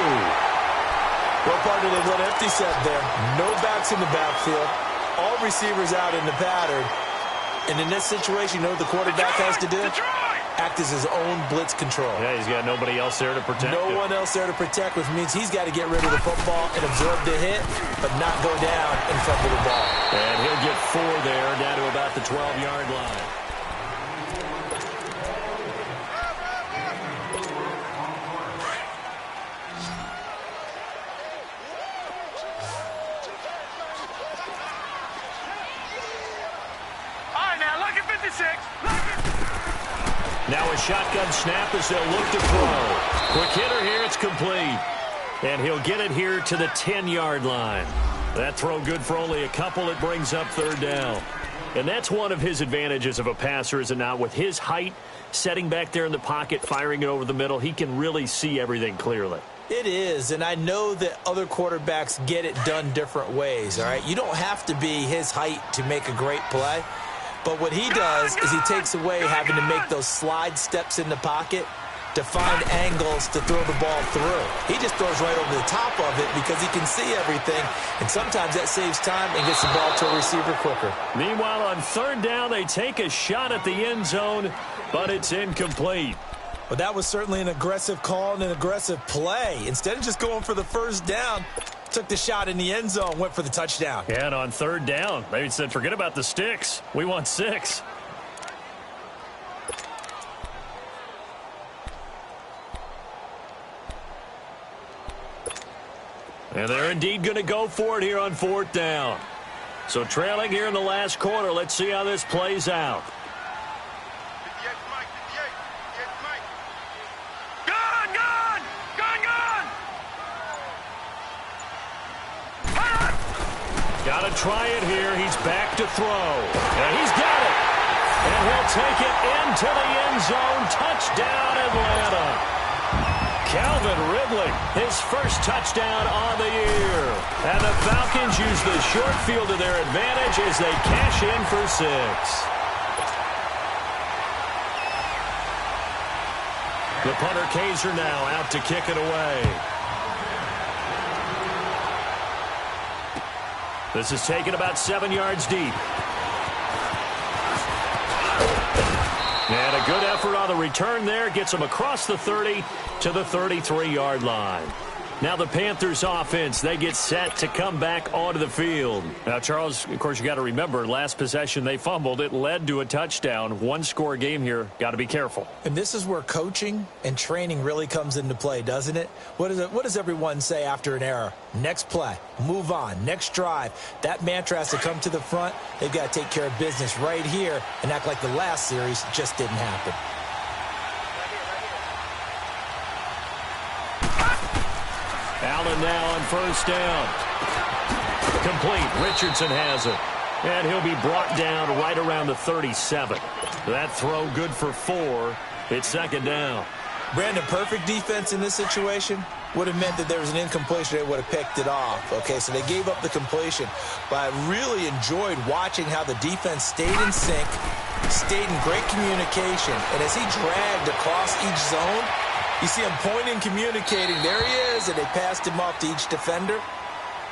What part did they let empty set there? No backs in the backfield. All receivers out in the pattern. And in this situation, you know what the quarterback has to do? Act as his own blitz control. Yeah, he's got nobody else there to protect him. No one else there to protect, which means he's got to get rid of the football and absorb the hit, but not go down in front of the ball. And he'll get 4 there, down to about the 12-yard line. Now a shotgun snap as they'll look to throw. Quick hitter here, it's complete. And he'll get it here to the 10-yard line. That throw good for only a couple. It brings up 3rd down. And that's one of his advantages of a passer, is it not? With his height, setting back there in the pocket, firing it over the middle, he can really see everything clearly. It is, and I know that other quarterbacks get it done different ways, all right? You don't have to be his height to make a great play. But what he does is he takes away having to make those slide steps in the pocket to find angles to throw the ball through. He just throws right over the top of it because he can see everything, and sometimes that saves time and gets the ball to a receiver quicker. Meanwhile, on 3rd down, they take a shot at the end zone, but it's incomplete. But that was certainly an aggressive call and an aggressive play. Instead of just going for the 1st down, took the shot in the end zone, went for the touchdown. Yeah, and on 3rd down, they said, forget about the sticks. We want 6. And they're indeed going to go for it here on 4th down. So trailing here in the last quarter. Let's see how this plays out. Got to try it here. He's back to throw. And he's got it. And he'll take it into the end zone. Touchdown, Atlanta. Calvin Ridley, his first touchdown on the year. And the Falcons use the short field to their advantage as they cash in for 6. The punter Kaiser now out to kick it away. This is taken about 7 yards deep. And a good effort on the return there. Gets him across the 30 to the 33-yard line. Now the Panthers offense, they get set to come back onto the field. Now, Charles, of course, you got to remember, last possession they fumbled. It led to a touchdown. 1-score game here. Got to be careful. And this is where coaching and training really comes into play, doesn't it? What does everyone say after an error? Next play, move on, next drive. That mantra has to come to the front. They've got to take care of business right here and act like the last series just didn't happen. Allen now on 1st down. Complete. Richardson has it. And he'll be brought down right around the 37. That throw good for 4. It's 2nd down. Brandon, perfect defense in this situation. would have meant that there was an incompletion. They would have picked it off. Okay, so they gave up the completion. But I really enjoyed watching how the defense stayed in sync, stayed in great communication. And as he dragged across each zone, you see him pointing, communicating. There he is, and they passed him off to each defender.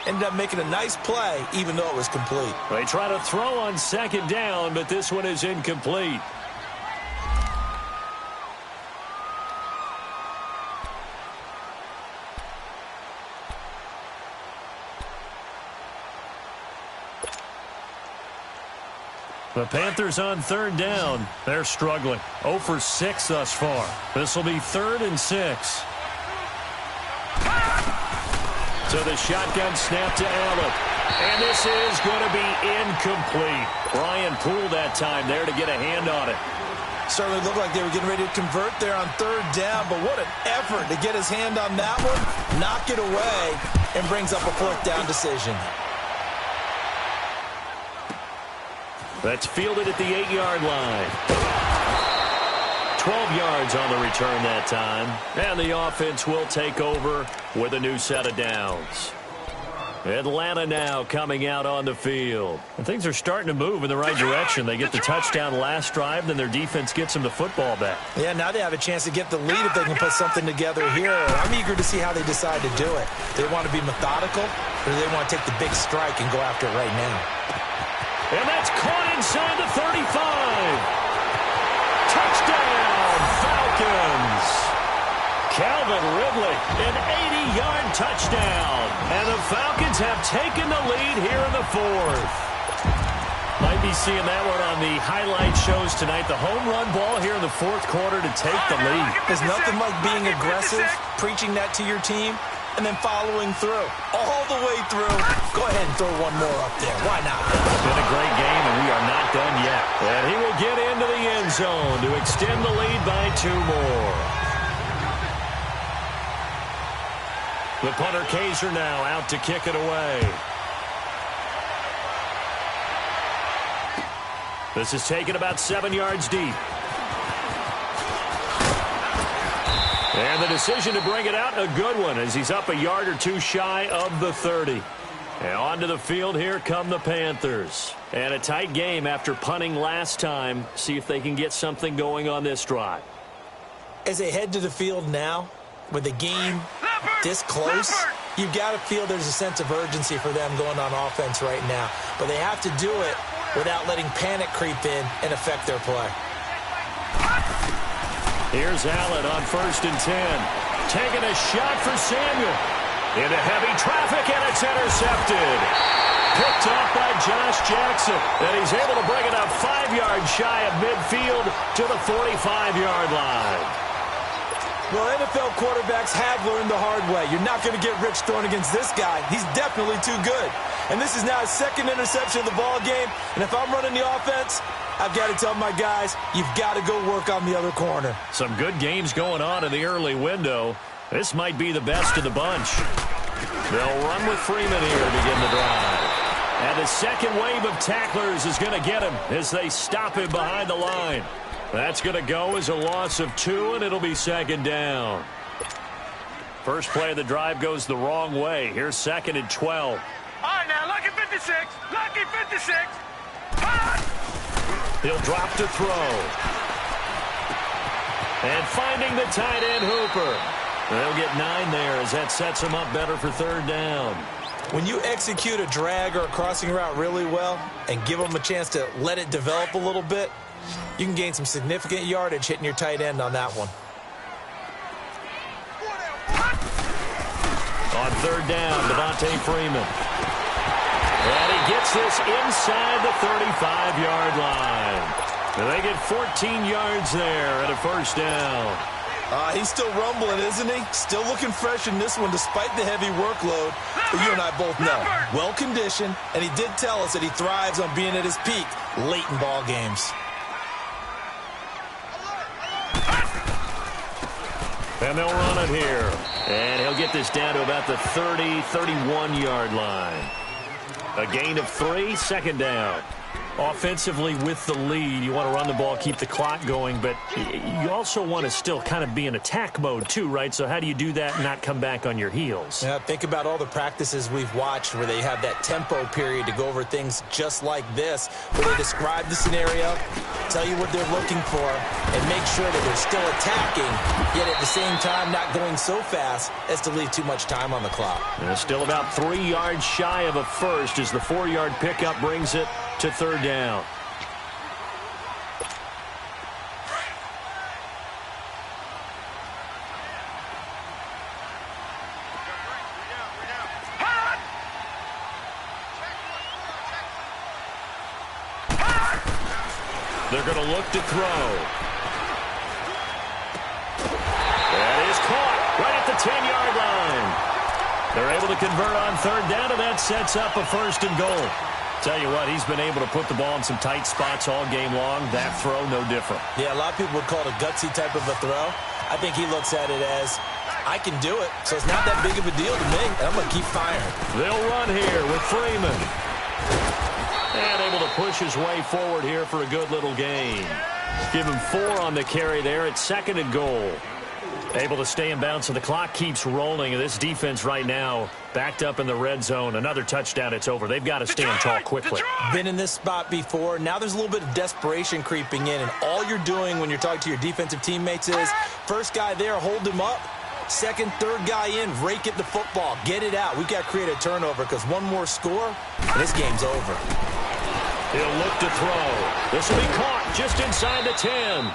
Ended up making a nice play, even though it was complete. They try to throw on second down, but this one is incomplete. The Panthers on third down. They're struggling. 0 for 6 thus far. This will be 3rd and 6. So the shotgun snap to Allen. And this is going to be incomplete. Brian Poole that time there to get a hand on it. Certainly looked like they were getting ready to convert there on third down, but what an effort to get his hand on that one, knock it away, and brings up a 4th down decision. That's fielded at the 8-yard line. 12 yards on the return that time. And the offense will take over with a new set of downs. Atlanta now coming out on the field. And things are starting to move in the right direction. They get the touchdown last drive, then their defense gets them the football back. Yeah, now they have a chance to get the lead if they can put something together here. I'm eager to see how they decide to do it. They want to be methodical, or do they want to take the big strike and go after it right now? And that's caught inside the 35. Touchdown, Falcons. Calvin Ridley, an 80-yard touchdown. And the Falcons have taken the lead here in the 4th. Might be seeing that one on the highlight shows tonight. The home run ball here in the 4th quarter to take the lead. There's nothing like being aggressive, preaching that to your team, and then following through. All the way through. Go ahead and throw one more up there. Why not? It's been a great game, and we are not done yet. And he will get into the end zone to extend the lead by 2 more. The punter Kaiser now out to kick it away. This is taken about 7 yards deep. And the decision to bring it out, a good one, as he's up a yard or 2 shy of the 30. And onto the field, here come the Panthers. And a tight game after punting last time. See if they can get something going on this drive. As they head to the field now, with the game this close, you've got to feel there's a sense of urgency for them going on offense right now. But they have to do it without letting panic creep in and affect their play. Here's Allen on 1st and 10. Taking a shot for Samuel. Into heavy traffic, and it's intercepted. Picked off by Josh Jackson. And he's able to bring it up 5 yards shy of midfield to the 45-yard line. Well, NFL quarterbacks have learned the hard way. You're not going to get rich throwing against this guy. He's definitely too good. And this is now his 2nd interception of the ball game. And if I'm running the offense, I've got to tell my guys, you've got to go work on the other corner. Some good games going on in the early window. This might be the best of the bunch. They'll run with Freeman here to begin the drive. And the second wave of tacklers is going to get him as they stop him behind the line. That's going to go as a loss of 2, and it'll be 2nd down. First play of the drive goes the wrong way. Here's 2nd and 12. All right, now, lucky 56. Lucky 56. He'll drop to throw. And finding the tight end, Hooper. They'll get 9 there as that sets him up better for 3rd down. When you execute a drag or a crossing route really well and give them a chance to let it develop a little bit, you can gain some significant yardage hitting your tight end on that one. On 3rd down, Devontae Freeman. And he gets this inside the 35-yard line. And they get 14 yards there at a 1st down. He's still rumbling, isn't he? Still looking fresh in this one despite the heavy workload. But you and I both know, well-conditioned, and he did tell us that he thrives on being at his peak late in ball games. And they'll run it here. And he'll get this down to about the 30, 31-yard line. A gain of 3, 2nd down. Offensively with the lead, you want to run the ball, keep the clock going, but you also want to still kind of be in attack mode too, right? So how do you do that and not come back on your heels? Yeah, think about all the practices we've watched where they have that tempo period to go over things just like this, where they describe the scenario, tell you what they're looking for, and make sure that they're still attacking, yet at the same time not going so fast as to leave too much time on the clock. And still about 3 yards shy of a first as the 4-yard pickup brings it to third down. They're going to look to throw. That is caught right at the 10-yard line. They're able to convert on third down, and that sets up a first and goal. Tell you what, he's been able to put the ball in some tight spots all game long. That throw, no different. Yeah, a lot of people would call it a gutsy type of a throw. I think he looks at it as, I can do it, so it's not that big of a deal to me, and I'm going to keep firing. They'll run here with Freeman. And able to push his way forward here for a good little gain. Give him 4 on the carry there at second and goal. Able to stay in bounds, so the clock keeps rolling. And this defense right now backed up in the red zone. Another touchdown, it's over. They've got to stand tall quickly. Been in this spot before. Now there's a little bit of desperation creeping in. And all you're doing when you're talking to your defensive teammates is, first guy there, hold him up. Second, third guy in, rake at the football. Get it out. We've got to create a turnover because one more score, and this game's over. He'll look to throw. This will be caught just inside the 10.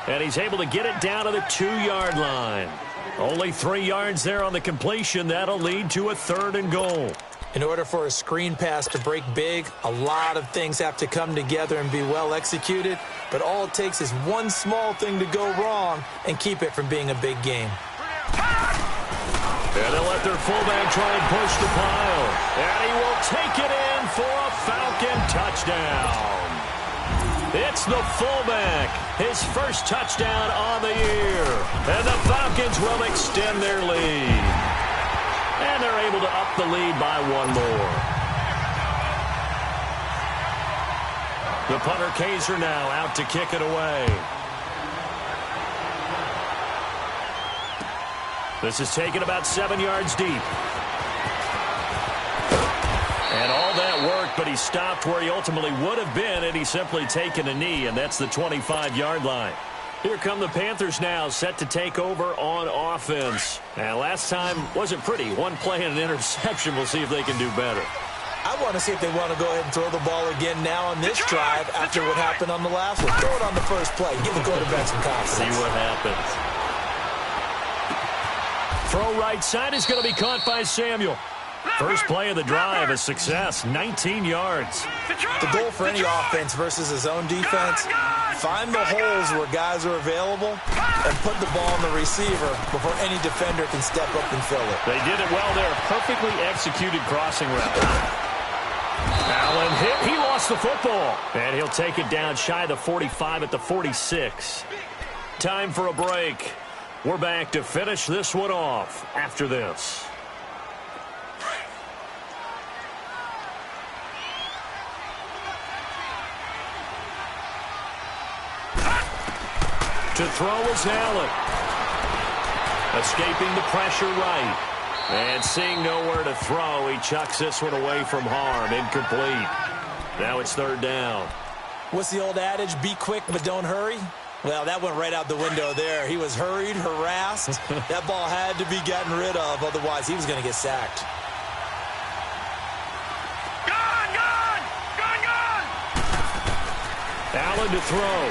And he's able to get it down to the 2-yard line. Only 3 yards there on the completion. That'll lead to a third and goal. In order for a screen pass to break big, a lot of things have to come together and be well executed. But all it takes is one small thing to go wrong and keep it from being a big game. And they'll let their fullback try and push the pile. And he will take it in for a Falcon touchdown. It's the fullback, his first touchdown on the year. And the Falcons will extend their lead. And they're able to up the lead by 1 more. The punter Kaiser now out to kick it away. This is taken about 7 yards deep. And all that work, but he stopped where he ultimately would have been had he simply taken a knee, and that's the 25-yard line. Here come the Panthers now, set to take over on offense. And last time wasn't pretty. 1 play and an interception. We'll see if they can do better. I want to see if they want to go ahead and throw the ball again now on this drive after what happened on the last one. Throw it on the first play. Give the quarterback some confidence. See what happens. Throw right side is going to be caught by Samuel. First play of the drive, a success, 19 yards. The goal for any offense versus his own defense, find the holes where guys are available and put the ball on the receiver before any defender can step up and fill it. They did it well there. Perfectly executed crossing route. Allen hit. He lost the football. And he'll take it down shy of the 45 at the 46. Time for a break. We're back to finish this one off after this. To throw is Allen. Escaping the pressure right. And seeing nowhere to throw, he chucks this one away from harm. Incomplete. Now it's third down. What's the old adage? Be quick, but don't hurry. Well, that went right out the window there. He was hurried, harassed. That ball had to be gotten rid of. Otherwise, he was going to get sacked. Gone, gone! Gone, gone! Allen to throw.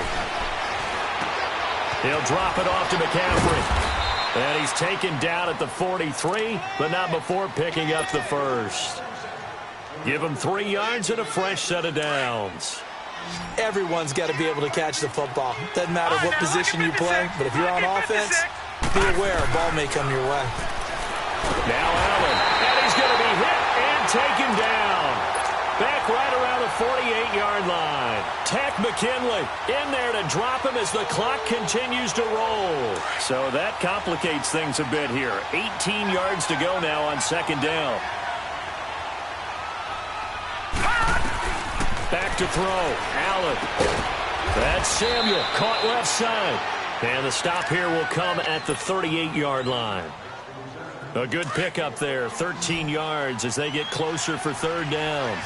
He'll drop it off to McCaffrey. And he's taken down at the 43, but not before picking up the first. Give him 3 yards and a fresh set of downs. Everyone's got to be able to catch the football. Doesn't matter what position you play, but if you're on offense, be aware a ball may come your way. Now Allen, and he's going to be hit and taken down. Back right around the 48-yard line. Tack McKinley in there to drop him as the clock continues to roll. So that complicates things a bit here. 18 yards to go now on second down. Back to throw. Allen. That's Samuel. Caught left side. And the stop here will come at the 38-yard line. A good pickup there. 13 yards as they get closer for third down.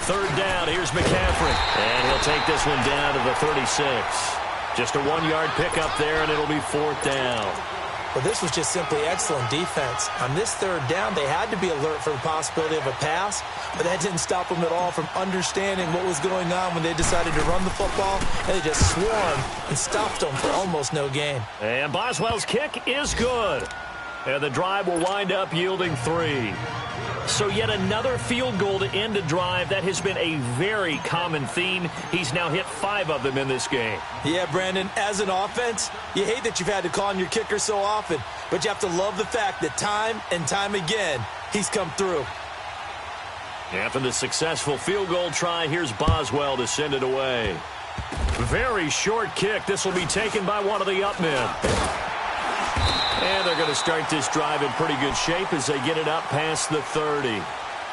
Third down, here's McCaffrey. And he'll take this one down to the 36. Just a 1-yard pickup there, and it'll be fourth down. Well, this was just simply excellent defense. On this third down, they had to be alert for the possibility of a pass, but that didn't stop them at all from understanding what was going on when they decided to run the football, and they just swarmed and stopped them for almost no gain. And Boswell's kick is good. And the drive will wind up yielding 3. So yet another field goal to end a drive. That has been a very common theme. He's now hit 5 of them in this game. Yeah, Brandon, as an offense, you hate that you've had to call on your kicker so often, but you have to love the fact that time and time again, he's come through. After the successful field goal try, here's Boswell to send it away. Very short kick. This will be taken by one of the up men. And they're going to start this drive in pretty good shape as they get it up past the 30.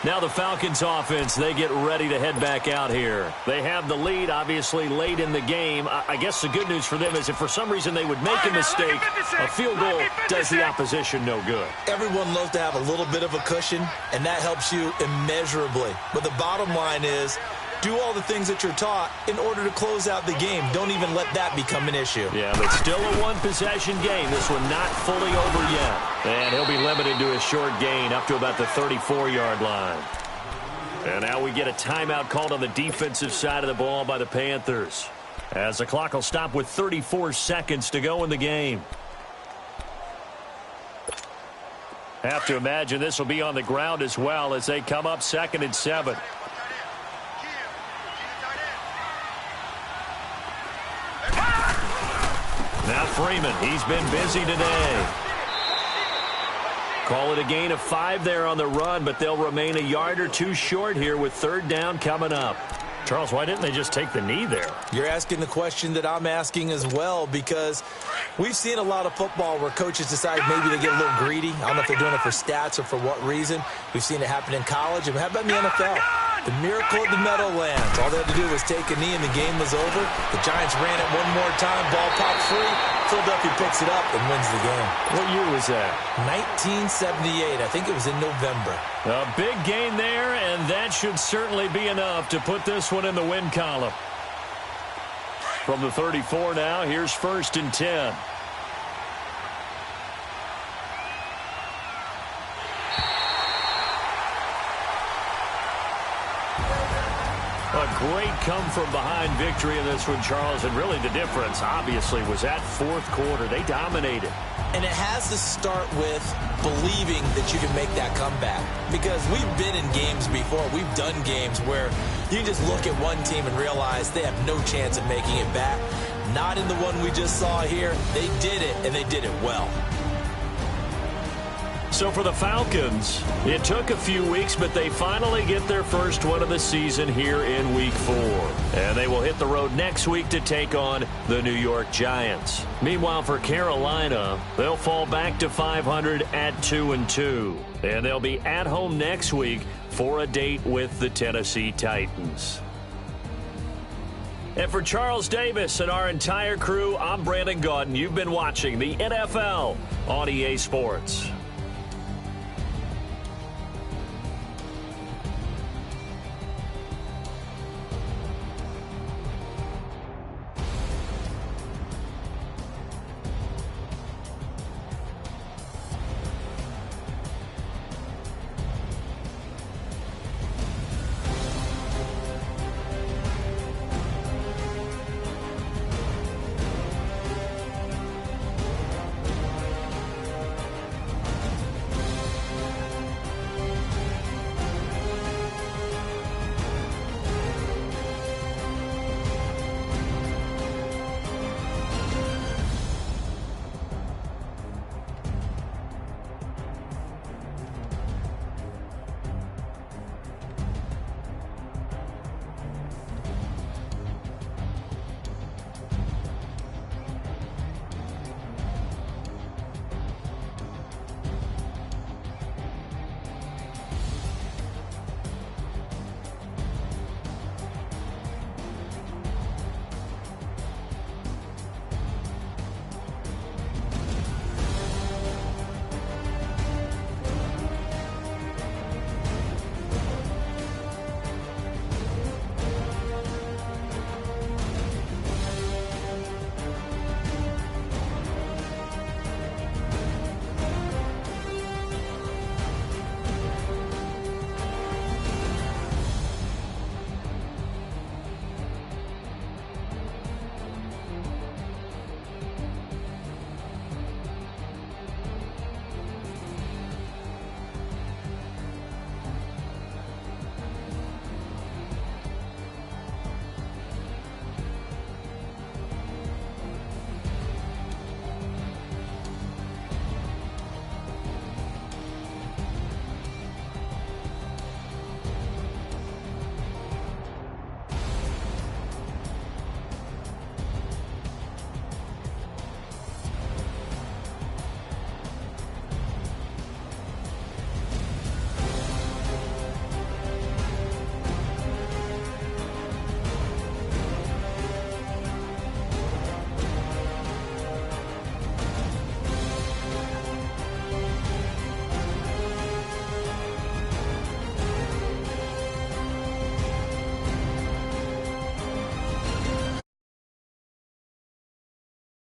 Now the Falcons offense, they get ready to head back out here. They have the lead, obviously, late in the game. I guess the good news for them is if for some reason they would make a mistake, a field goal does the opposition no good. Everyone loves to have a little bit of a cushion, and that helps you immeasurably. But the bottom line is, do all the things that you're taught in order to close out the game. Don't even let that become an issue. Yeah, but still a one-possession game. This one not fully over yet. And he'll be limited to a short gain up to about the 34-yard line. And now we get a timeout called on the defensive side of the ball by the Panthers, as the clock will stop with 34 seconds to go in the game. Have to imagine this will be on the ground as well as they come up 2nd and 7. Now Freeman, he's been busy today. Call it a gain of 5 there on the run, but they'll remain a yard or 2 short here with third down coming up. Charles, why didn't they just take the knee there? You're asking the question that I'm asking as well, because we've seen a lot of football where coaches decide maybe they get a little greedy. I don't know if they're doing it for stats or for what reason. We've seen it happen in college. And how about in the NFL? The miracle of the Meadowlands. All they had to do was take a knee and the game was over. The Giants ran it one more time. Ball popped free. Philadelphia picks it up and wins the game. What year was that? 1978. I think it was in November. A big gain there, and that should certainly be enough to put this one in the win column. From the 34 now, here's 1st and 10. A great come-from-behind victory in this one, Charles, and really the difference, obviously, was that 4th quarter. They dominated. And it has to start with believing that you can make that comeback. Because we've been in games before. We've done games where you can just look at one team and realize they have no chance of making it back. Not in the one we just saw here. They did it, and they did it well. So for the Falcons, it took a few weeks, but they finally get their first one of the season here in Week 4. And they will hit the road next week to take on the New York Giants. Meanwhile, for Carolina, they'll fall back to 500 at 2-2. And they'll be at home next week for a date with the Tennessee Titans. And for Charles Davis and our entire crew, I'm Brandon Gaudin. You've been watching the NFL on EA Sports.